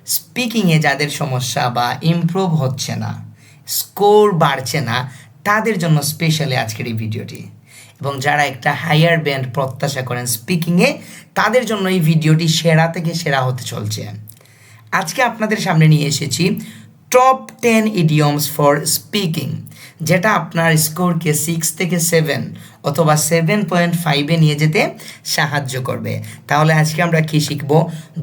স্পিকিংয়ে যাদের সমস্যা বা ইমপ্রুভ হচ্ছে না, স্কোর বাড়ছে না, তাদের জন্য স্পেশালি আজকের এই ভিডিওটি। এবং যারা একটা হায়ার ব্যান্ড প্রত্যাশা করেন স্পিকিংয়ে, তাদের জন্য এই ভিডিওটি সেরা থেকে সেরা হতে চলছে। আজকে আপনাদের সামনে নিয়ে এসেছি টপ 10 ইডিয়মস ফর স্পিকিং, যেটা আপনার স্কোরকে 6 থেকে 7 অথবা 7.5-এ নিয়ে যেতে সাহায্য করবে। তাহলে আজকে আমরা কি শিখব?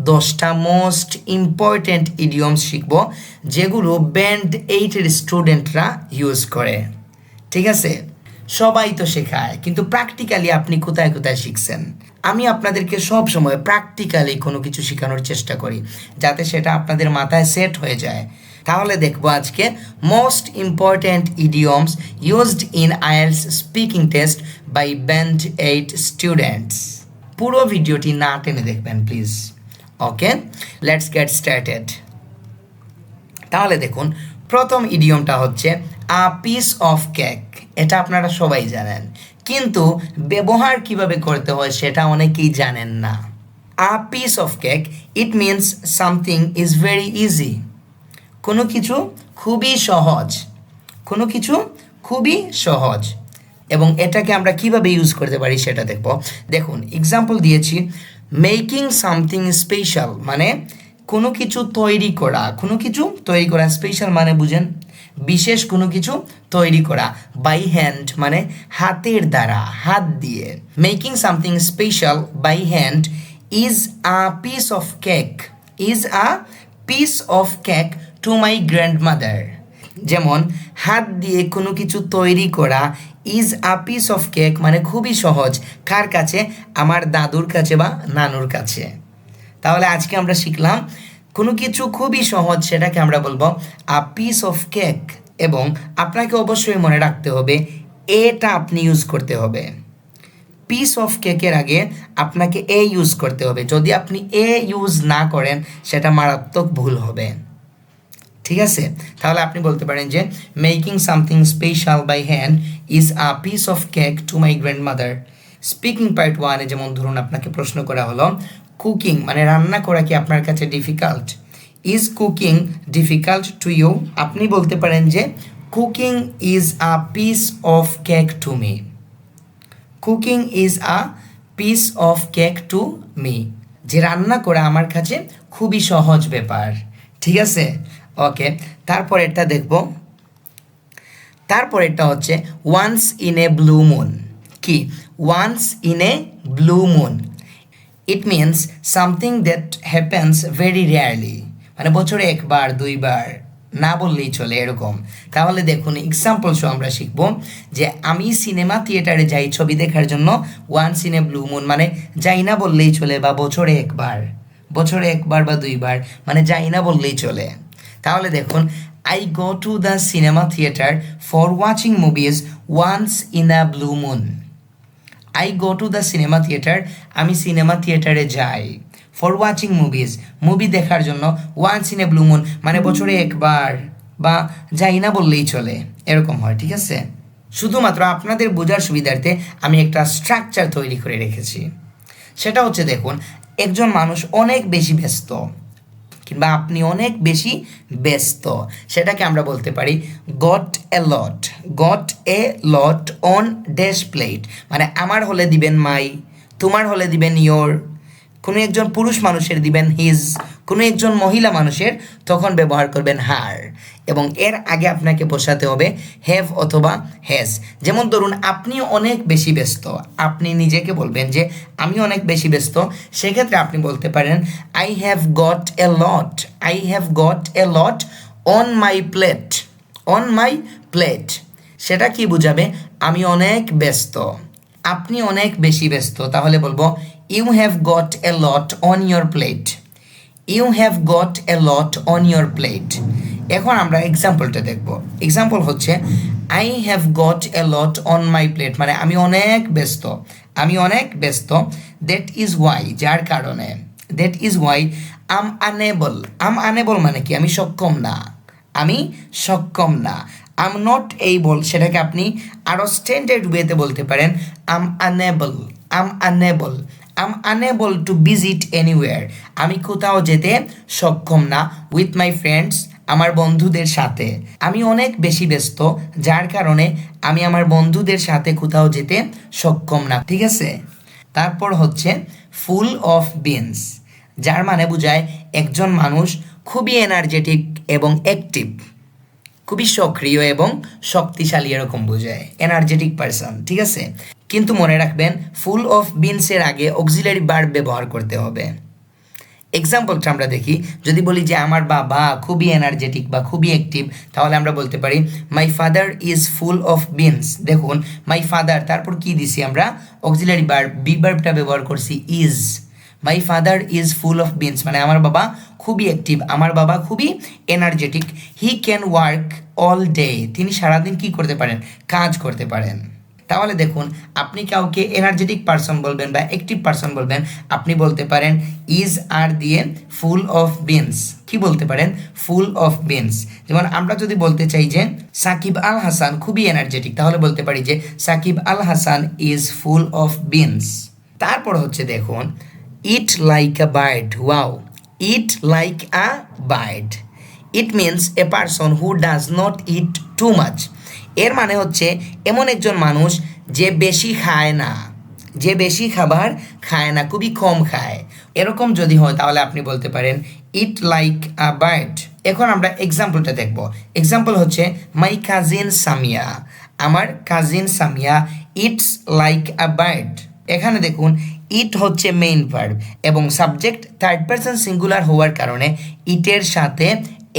10টা মোস্ট ইম্পর্ট্যান্ট ইডিয়মস শিখব, যেগুলো ব্যান্ড 8-এর স্টুডেন্টরা ইউজ করে। ঠিক আছে, সবাই তো শেখায়, কিন্তু প্র্যাকটিক্যালি আপনি কোথায় কোথায় শিখছেন? আমি আপনাদেরকে সব সময় প্র্যাকটিক্যালি কোনো কিছু শেখানোর চেষ্টা করি, যাতে সেটা আপনাদের মাথায় সেট হয়ে যায়। তাহলে দেখবো আজকে most important idioms used in IELTS speaking test by band 8 students. পুরো ভিডিওটি না টেনে দেখবেন please. Okay, let's get started. তাহলে দেখুন, প্রথম ইডিয়মটা হচ্ছে আ পিস অফ কেক। এটা আপনারা সবাই জানেন, কিন্তু ব্যবহার কিভাবে করতে হয় সেটা অনেকেই জানেন না। আ piece of cake, it means something is very easy. কোনো কিছু খুবই সহজ, কোনো কিছু খুবই সহজ। এবং এটাকে আমরা কিভাবে ইউজ করতে পারি সেটা দেখব। দেখুন, এক্সাম্পল দিয়েছি, মেকিং সামথিং স্পেশাল মানে কোনো কিছু তৈরি করা, কোনো কিছু তৈরি করা। স্পেশাল মানে বুঝেন, বিশেষ কোনো কিছু তৈরি করা। বাই হ্যান্ড মানে হাতের দ্বারা, হাত দিয়ে। Making something special by hand is a piece of cake, is a piece of cake to my grandmother. যেমন হাত দিয়ে কোনো কিছু তৈরি করা is a piece of cake মানে খুবই সহজ। কার কাছে? আমার দাদুর কাছে বা নানুর কাছে। তাহলে আজকে আমরা শিখলাম কোনো কিছু খুবই সহজ, সেটাকে আমরা বলবো আ পিস অফ কেক। এবং আপনাকে অবশ্যই মনে রাখতে হবে, এটা আপনি ইউজ করতে হবে। পিস অফ কেকের আগে আপনাকে এ ইউজ করতে হবে। যদি আপনি এ ইউজ না করেন, সেটা মারাত্মক ভুল হবে। ঠিক আছে, তাহলে আপনি বলতে পারেন যে making something special by hand is a piece of cake to my grandmother. Speaking part 1-এ যেমন ধরুন আপনাকে প্রশ্ন করা হলো, কুকিং মানে রান্না করা কি আপনার কাছে difficult? Is cooking difficult to you? আপনি বলতে পারেন যে cooking is a piece of cake to me. Cooking is a piece of cake to me, যে রান্না করা আমার কাছে খুবই সহজ ব্যাপার। ঠিক আছে, ওকে। তারপর এটা দেখব, তারপর এটা হচ্ছে once in a blue moon. কি? Once in a blue moon, it means something that happens very rarely, মানে বছরে একবার দুইবার, না বললেই চলে এরকম। তাহলে দেখুন, এক্সাম্পল সহ আমরা শিখব যে আমি সিনেমা থিয়েটারে যাই ছবি দেখার জন্য, once in a blue moon মানে যাই না বললেই চলে, বা বছরে একবার, বছরে একবার বা দুইবার মানে যাই না বললেই চলে। তাহলে দেখুন, I go to the cinema theatre for watching movies once in a blue moon. I go to the cinema theatre, আমি সিনেমা থিয়েটারে যাই। ফর ওয়াচিং মুভিজ, মুভি দেখার জন্য। Once in a blue moon মানে বছরে একবার, বা যাই না বললেই চলে, এরকম হয়। ঠিক আছে, শুধুমাত্র আপনাদের বোঝার সুবিধার্থে আমি একটা স্ট্রাকচার তৈরি করে রেখেছি। সেটা হচ্ছে, দেখুন, একজন মানুষ অনেক বেশি ব্যস্ত, কিংবা আপনি অনেক বেশি ব্যস্ত, সেটাকে আমরা বলতে পারি goat a lot. Goat a lot on dash plate মানে আমার হলে দিবেন মাই, তোমার হলে দিবেন ইয়োর, কোনো একজন পুরুষ মানুষের দিবেন হিজ, কোনো একজন মহিলা মানুষের তখন ব্যবহার করবেন হার, এবং এর আগে আপনাকে বসাতে হবে হ্যাভ অথবা হ্যাজ। যেমন ধরুন, আপনি অনেক বেশি ব্যস্ত, আপনি নিজেকে বলবেন যে আমি অনেক বেশি ব্যস্ত, সেক্ষেত্রে আপনি বলতে পারেন I have got a lot, I have got a lot on my plate, on my plate. সেটা কি বোঝাবে? আমি অনেক ব্যস্ত, আপনি অনেক বেশি ব্যস্ত, তাহলে বলবো you have got a lot on your plate, you have got a lot on your plate. এখন আমরা এক্সাম্পলটা দেখব। এক্সাম্পল হচ্ছে I have got a lot on my plate মানে আমি অনেক ব্যস্ত, আমি অনেক ব্যস্ত। দ্যাট ইজ ওয়াই, যার কারণে। That is why am unable. Um unable মানে কি? আমি সক্ষম না, আমি সক্ষম না। আম নট এইবল, সেটাকে আপনি আরও স্ট্যান্ডার্ড ওয়েতে বলতে পারেন I'm unable, um unable. I am unable to visit anywhere, আমি কোথাও যেতে সক্ষম না উইথ মাই ফ্রেন্ডস, আমার বন্ধুদের সাথে। আমি অনেক বেশি ব্যস্ত যার কারণে আমি আমার বন্ধুদের সাথে কোথাও যেতে সক্ষম না, ঠিক আছে। তারপর হচ্ছে ফুল অফ বিনস, যার মানে বোঝায় একজন মানুষ খুবই এনার্জেটিক এবং অ্যাক্টিভ, খুবই সক্রিয় এবং শক্তিশালী এরকম বোঝায়, এনার্জেটিক পারসন, ঠিক আছে। কিন্তু মনে রাখবেন ফুল অফ বিনসের আগে অক্সিলারি ভার্ব ব্যবহার করতে হবে। এক্সাম্পলটা আমরা দেখি, যদি বলি যে আমার বাবা খুবই এনার্জেটিক বা খুবই অ্যাক্টিভ, তাহলে আমরা বলতে পারি my father is full of beans. দেখুন মাই ফাদার, তারপর কি দিছি আমরা, অক্সিলারি ভার্ব, বি ভার্বটা ব্যবহার করছি is. My father is full of beans মানে আমার বাবা খুবই অ্যাক্টিভ, আমার বাবা খুবই energetic. He can work all day, তিনি সারাদিন কি করতে পারেন, কাজ করতে পারেন। তাহলে দেখুন আপনি কাউকে এনার্জেটিক পারসন বলবেন বা অ্যাক্টিভ পারসন বলবেন, আপনি বলতে পারেন ইজ আর দিয়ে ফুল অফ বিনস, কি বলতে পারেন, ফুল অফ বিনস। যেমন আমরা যদি বলতে চাই যে সাকিব আল হাসান খুবই এনার্জেটিক, তাহলে বলতে পারি যে Shakib Al Hasan is full of beans. তারপর হচ্ছে দেখুন eat like a bird, wow, eat like a bird, it means a person who does not eat too much. এর মানে হচ্ছে এমন একজন মানুষ যে বেশি খায় না, যে বেশি খাবার খায় না, খুবই কম খায়, এরকম যদি হয় তাহলে আপনি বলতে পারেন ইট লাইক আ বার্ড। এখন আমরা এক্সাম্পলটা দেখব। এক্সাম্পল হচ্ছে মাই কাজিন সামিয়া, আমার cousin Samia it's like a bird. এখানে দেখুন ইট হচ্ছে মেইন ভার্ব এবং সাবজেক্ট থার্ড পারসন সিঙ্গুলার হওয়ার কারণে ইটের সাথে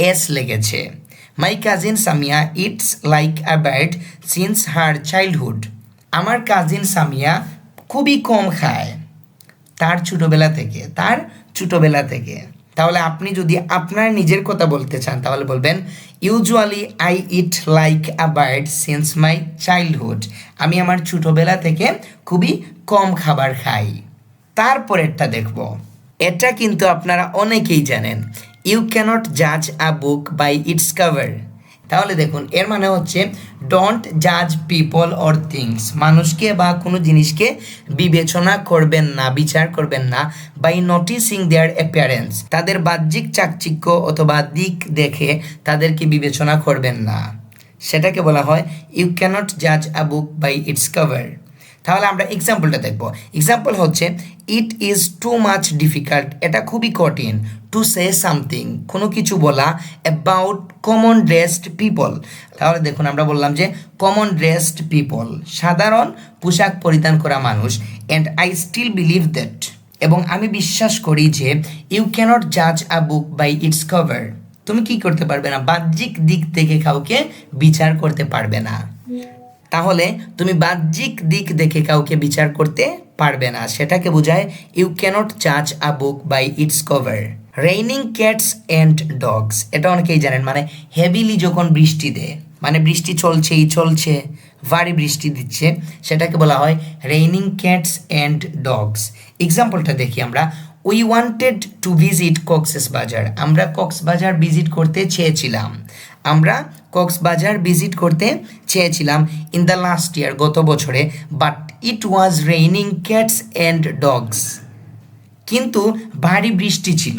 এস লেগেছে। My cousin Samia it's like a bird since her childhood, আমার কাজিন সামিয়া খুবই কম খায় তার ছোটোবেলা থেকে, তার ছোটোবেলা থেকে। তাহলে আপনি যদি আপনার নিজের কথা বলতে চান তাহলে বলবেন usually I eat like a bird since my childhood, আমি আমার ছোটোবেলা থেকে খুবই কম খাবার খাই। তারপরেরটা দেখব, এটা কিন্তু আপনারা অনেকেই জানেন, ইউ ক্যানট জাজ a book by its cover. তাহলে দেখুন এর মানে হচ্ছে ডোন্ট জাজ পিপল অর থিংস, মানুষকে বা কোনো জিনিসকে বিবেচনা করবেন না, বিচার করবেন না, বাই নোটিসিং দেয়ার অ্যাপিয়ারেন্স, তাদের বাহ্যিক চাকচিক্য অথবা দিক দেখে তাদেরকে বিবেচনা করবেন না, সেটাকে বলা হয় ইউ ক্যানট জাজ a book by its cover. তাহলে আমরা এক্সাম্পলটা দেখব। এক্সাম্পল হচ্ছে it is too much difficult, এটা খুবই কঠিন, টু সে সামথিং, কোনো কিছু বলা, অ্যাবাউট কমন ড্রেসড পিপল। তাহলে দেখুন আমরা বললাম যে কমন ড্রেসড পিপল, সাধারণ পোশাক পরিধান করা মানুষ, and I still believe that, এবং আমি বিশ্বাস করি যে ইউ ক্যানট জাজ a book by its cover, তুমি কি করতে পারবে না, বাহ্যিক দিক থেকে কাউকে বিচার করতে পারবে না। তাহলে তুমি বাহ্যিক দিক দেখে কাউকে বিচার করতে পারবে না, সেটাকে বোঝায় ইউ ক্যানট জাজ a book by its cover. Raining cats and dogs, এটা অনেকেই জানেন, মানে হেভিলি যখন বৃষ্টি দেয়, মানে বৃষ্টি চলছেই চলছে, ভারী বৃষ্টি দিচ্ছে, সেটাকে বলা হয় রেইনিং ক্যাটস অ্যান্ড ডগস। এক্সাম্পলটা দেখি আমরা, we wanted to visit Cox's Bazar, আমরা কক্সবাজার ভিজিট করতে চেয়েছিলাম, আমরা কক্সবাজার ভিজিট করতে চেয়েছিলাম ইন দ্য লাস্ট ইয়ার, গত বছরে, but it was raining cats and dogs, কিন্তু ভারী বৃষ্টি ছিল,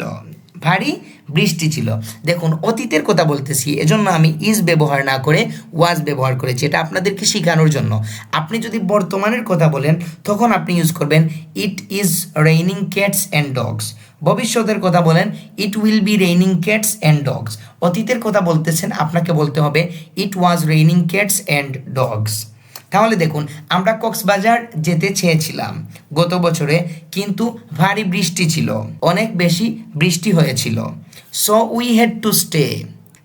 ভারী বৃষ্টি ছিল। দেখুন অতীতের কথা বলতেছি, এজন্য আমি ইজ ব্যবহার না করে ওয়াজ ব্যবহার করেছি, এটা আপনাদেরকে শেখানোর জন্য। আপনি যদি বর্তমানের কথা বলেন তখন আপনি ইউজ করবেন it is raining cats and dogs. ভবিষ্যতের কথা বলেন it will be raining cats and dogs. অতীতের কথা বলতেছেন, আপনাকে বলতে হবে it was raining cats and dogs. তাহলে দেখুন আমরা কক্সবাজার যেতে চেয়েছিলাম গত বছরে, কিন্তু ভারী বৃষ্টি ছিল, অনেক বেশি বৃষ্টি হয়েছিল, so we had to stay,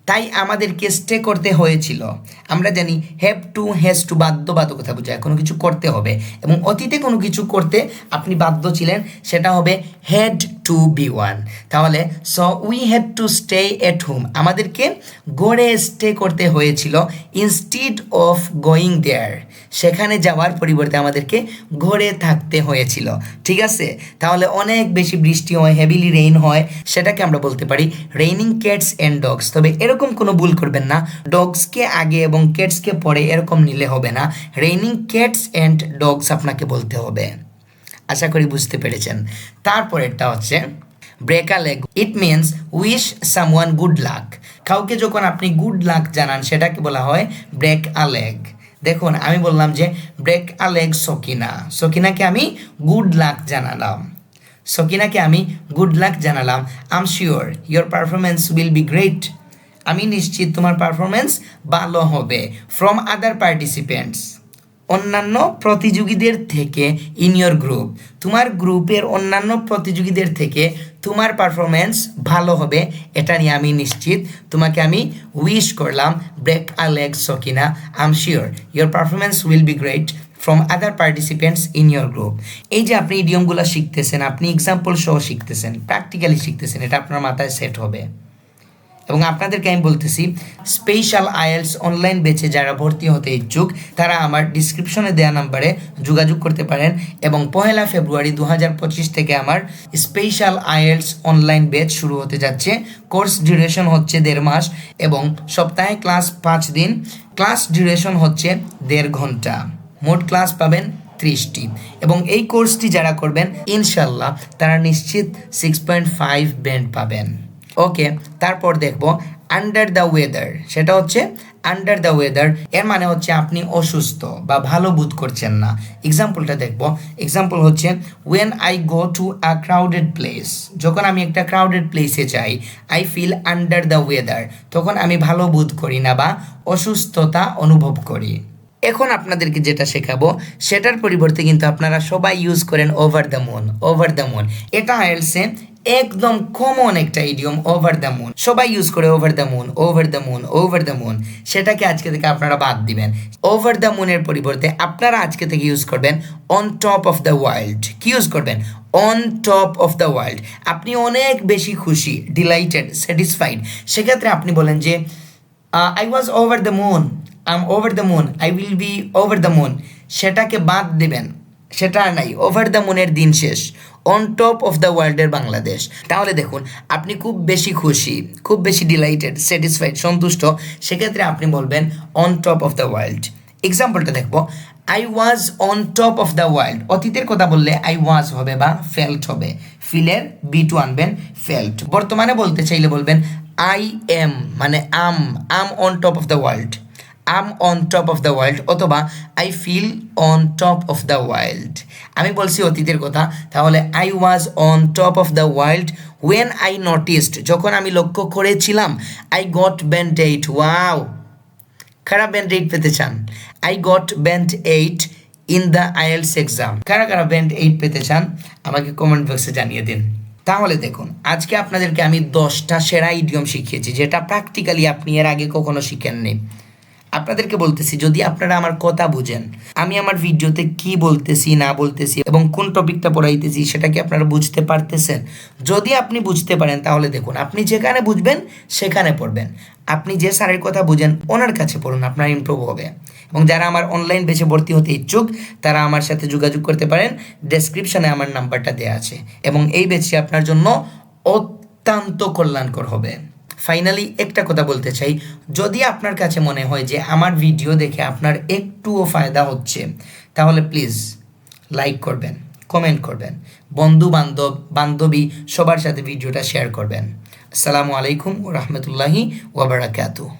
তাই আমাদেরকে স্টে করতে হয়েছিল। আমরা জানি হ্যাভ টু, হ্যাজ টু বাধ্যবাধকতা বোঝায়, কোনো কিছু করতে হবে, এবং অতীতে কোনো কিছু করতে আপনি বাধ্য ছিলেন, সেটা হবে হ্যাড টু বি ওয়ান। তাহলে so we had to stay at home, আমাদেরকে ঘরে স্টে করতে হয়েছিল, ইনস্টিড অফ গোয়িং দেয়ার, সেখানে যাওয়ার পরিবর্তে আমাদেরকে ঘরে থাকতে হয়েছিল, ঠিক আছে। তাহলে অনেক বেশি বৃষ্টি হয়, হেভিলি রেইন হয়, সেটাকে আমরা বলতে পারি রেইনিং ক্যাটস অ্যান্ড ডগস। তবে এরকম কোনো ভুল করবেন না, ডগসকে আগে এবং ক্যাটসকে পরে এরকম নিলে হবে না, রেইনিং ক্যাটস অ্যান্ড ডগস আপনাকে বলতে হবে। আশা করি বুঝতে পেরেছেন। তারপরেরটা হচ্ছে break a leg, it means wish someone good luck. কাউকে যখন আপনি গুড লাক জানান সেটাকে বলা হয় ব্রেক আ লেগ। দেখুন আমি বললাম যে ব্রেক আ লেগ সকিনা, সকিনাকে আমি গুড লাক জানালাম, সকিনাকে আমি গুড লাক জানালাম। I am sure your performance will be great, আমি নিশ্চিত তোমার পারফরমেন্স ভালো হবে। ফ্রম আদার পার্টিসিপেন্টস, অন্যান্য প্রতিযোগীদের থেকে। ইন ইয়োর গ্রুপ, তোমার গ্রুপের অন্যান্য প্রতিযোগীদের থেকে তোমার পারফরমেন্স ভালো হবে, এটা নিয়ে আমি নিশ্চিত। তোমাকে আমি উইশ করলাম break a leg Sakina, I am sure your performance will be great from other participants in your group. এই যে আপনি ইডিয়মগুলো শিখতেছেন, আপনি এক্সাম্পল সহ শিখতেছেন, প্র্যাকটিক্যালি শিখতেছেন, এটা আপনার মাথায় সেট হবে। এবং আপনাদেরকে আমি বলতেছি স্পেশাল আইএলস অনলাইন ব্যাচে যারা ভর্তি হতে ইচ্ছুক তারা আমার ডিসক্রিপশনে দেওয়া নাম্বারে যোগাযোগ করতে পারেন। এবং 1 ফেব্রুয়ারি 2025 থেকে আমার স্পেশাল আইএলস অনলাইন ব্যাচ শুরু হতে যাচ্ছে। কোর্স ডিউরেশন হচ্ছে 1.5 মাস এবং সপ্তাহে ক্লাস 5 দিন। ক্লাস ডিউরেশন হচ্ছে 1.5 ঘন্টা, মোট ক্লাস পাবেন 30টি। এবং এই কোর্সটি যারা করবেন ইনশাল্লাহ তারা নিশ্চিত 6.5 ব্যান্ড পাবেন। ওকে, তারপর দেখব আন্ডার দ্য ওয়েদার। সেটা হচ্ছে আন্ডার দ্য ওয়েদার এর মানে হচ্ছে আপনি অসুস্থ বা ভালো বোধ করছেন না। এক্সাম্পলটা দেখব। এক্সাম্পল হচ্ছে when I go to a crowded place, যখন আমি একটা ক্রাউডেড প্লেসে যাই, I feel under the weather, তখন আমি ভালো বোধ করি না বা অসুস্থতা অনুভব করি। এখন আপনাদেরকে যেটা শেখাবো সেটার পরিবর্তে কিন্তু আপনারা সবাই ইউজ করেন over the moon. Over the moon এটা আইএলসে একদম কমন একটা ইডিয়ম, ওভার দ্য মুন। সবাই ইউজ করে over the moon, over the moon, over the moon. সেটাকে আজকে থেকে আপনারা বাদ দিবেন। ওভার দ্য মুনের পরিবর্তে আপনারা আজকে থেকে ইউজ করবেন on top of the world. কি ইউজ করবেন? On top of the world. আপনি অনেক বেশি খুশি, ডিলাইটেড, স্যাটিসফাইড, সেক্ষেত্রে আপনি বলেন যে I was over the moon, I am over the moon, I will be over the moon. সেটাকে বাদ দিবেন, সেটা আর নাই। ওভার দ্য মুনের দিন শেষ, অন টপ অফ দ্য ওয়ার্ল্ডের বাংলাদেশ। তাহলে দেখুন আপনি খুব বেশি খুশি, খুব বেশি ডিলাইটেড, স্যাটিসফাইড, সন্তুষ্ট, সেক্ষেত্রে আপনি বলবেন on top of the world. এক্সাম্পলটা দেখব, I was on top of the world. অতীতের কথা বললে আই ওয়াজ হবে বা ফেল্ট হবে, ফিলের বি2 আনবেন, ফেল্ট। বর্তমানে বলতে চাইলে বলবেন আই এম, মানে I'm on top of the world, I'm on top of the world, অথবা I feel on top of the world. আমি বলছি অতীতের কথা, তাহলে I was on top of the world when I noticed, যখন আমি লক্ষ্য করেছিলাম, আই গট ব্যান্ড 8, ওয়াও, কারা ব্যান্ড 8 পেতে চান? I got band 8 in the IELTS exam. কারা কারা ব্যান্ড 8 পেতে চান আমাকে কমেন্ট বক্সে জানিয়ে দিন। তাহলে দেখুন আজকে আপনাদেরকে আমি 10টা সেরা ইডিয়ম শিখিয়েছি যেটা প্র্যাকটিক্যালি আপনি এর আগে কখনো শিখেননি। আপনাদেরকে বলতেছি যদি আপনারা আমার কথা বুঝেন, আমি আমার ভিডিওতে কি বলতেছি না বলতেছি এবং কোন টপিকটা পড়াইতেছি সেটা কি আপনারা বুঝতে পারতেছেন? যদি আপনি বুঝতে পারেন তাহলে দেখুন আপনি যেখানে বুঝবেন সেখানে পড়বেন। আপনি যে স্যারের কথা বুঝেন ওনার কাছে পড়ুন, আপনার ইমপ্রুভ হবে। এবং যারা আমার অনলাইন বেচে ভর্তি হতে ইচ্ছুক তারা আমার সাথে যোগাযোগ করতে পারেন, ডেসক্রিপশনে আমার নাম্বারটা দেওয়া আছে। এবং এই বেচটি আপনার জন্য অত্যন্ত কল্যাণকর হবে। ফাইনালি একটা কথা বলতে চাই, যদি আপনার কাছে মনে হয় যে আমার ভিডিও দেখে আপনার একটুও ফায়দা হচ্ছে তাহলে প্লিজ লাইক করবেন, কমেন্ট করবেন, বন্ধু বান্ধবী সবার সাথে ভিডিওটা শেয়ার করবেন। আসসালামু আলাইকুম ওয়া রাহমাতুল্লাহি ওয়া বারাকাতুহু।